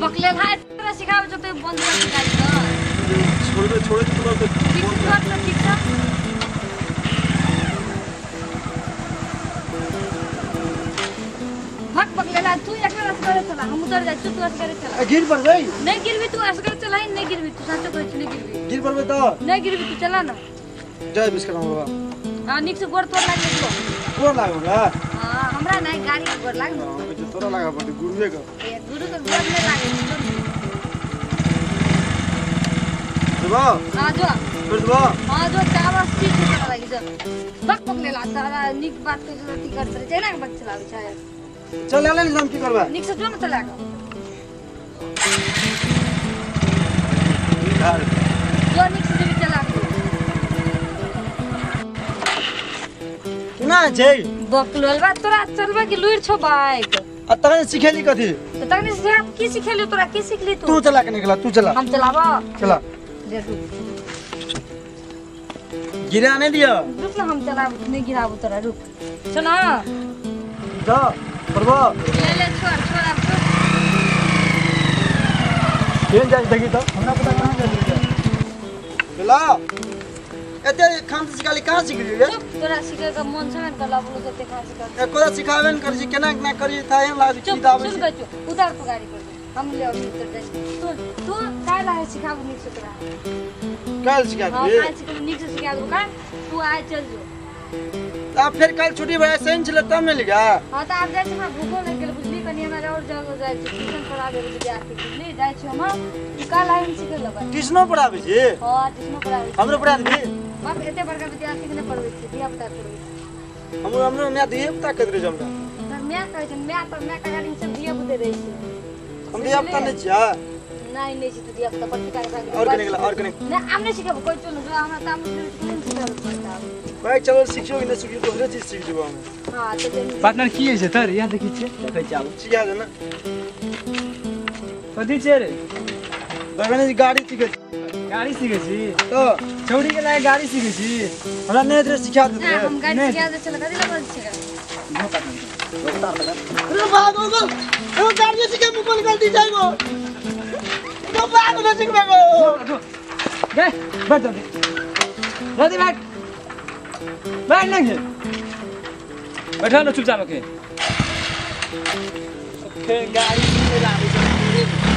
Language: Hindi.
बकले था तेरा सिखावे जो तो बंद कर गाड़ी तो छोड़ दे तो ठीक था भाग बकले ला तू एकला असकर चला हम उधर जाए तू असकर चला गिर पर गई नहीं गिरवी तू असकर चला ही नहीं गिरवी तू साचो कोई नहीं गिरवी गिर पर तो नहीं गिरवी तू चला ना जय बिस्कुट बाबा हां निक से गोड़ तोड़ लागे तो गोड़ लागोगा हां हमरा नहीं गाड़ी के गोड़ लाग जो तोरा लगा पड़े गुरुवे का ए गुरु के गोड़ नहीं लागे देबो हां जो फिर देबो हां जो चावा सीट चला लागी जो बक पकले ला सारा निक बात के जरूरत कर दे जेना के बक चलावे छाया चल ले हम की करबा निक से जो न चला यार जो निक से भी चला ना जय बकलोल बा तोरा चलबा कि लुइर छो बाइक अतने सिखेली कथी तो तने से हम की सिखेली तोरा की सिखली तू चला के निकला तू चला हम चलावा चला दे रुक गिराने दिया रुक ना हम चला नहीं गिराबो तोरा रुक सुना जा परवा ले ले छोड़ छोड़ अब केन जाई देखी तो हमरा पता कहां जाई चला एते खान से सिखाली कहां सिखली रे तोरा सिखे का मन से गला बोलो तो देखा सिखा एको सिखावेन कर जी केना केना करी थाए लाग चुप की दावे सुन गयो उतार तो गाड़ी कर हम ले और उतर दे तू काय ला सिखाबो निक से तोरा कल सिखा हां दे काय सिखा निक से सिखा दो का तू आए चल जो ता फिर कल छुट्टी भए सैन छले तब मिल गया हां त आप जाय छ हम भूखो नहीं गेल बुझली कनी हमरा और जगह जाय छ ट्यूशन पढ़ा दे विद्यार्थी बुझली जाय छ हम का लाइन सिखे लगा ट्यूशनो पढ़ाबे छी हां ट्यूशन पढ़ा हमरो पढ़ा दी बाप एते बड़का विद्यार्थी के नहीं पढ़बै छी दिया बता पढ़बै हमरो मैं दिए बता कत रे जमरा तर मैं कहै छ मैं का गाड़ी सब दिया बुते रहै छी हम दिया बता नहीं छिया नहीं छी दिया बता पर का और कने और कने नहीं हमने सिखाबो कोई चल जो हमरा ताम नहीं सिखाबो पड़ता भाई चलो सीखियो कि नहीं सीखियो तो हर चीज सीख जेबो हम हां तो पार्टनर की है तर यहाँ देखि छे देखै छी आब सिखा दे ना कथि छे रे बगने गाड़ी सीखे गाड़ी सीखे छी तो छौड़ी के लायक गाड़ी सीखे छी हमरा नहीं रे सिखा दे ना हम गाड़ी सिखा दे चल कथि लगल सिखा अरे भागो गो ओ गाड़ी सीखे मु कोन गलती जाइबो तो भागो न सीखबो गए बैठ जा जल्दी बैठ बैठ नहीं बैठा ना चुपचाप के गाड़ी से लावे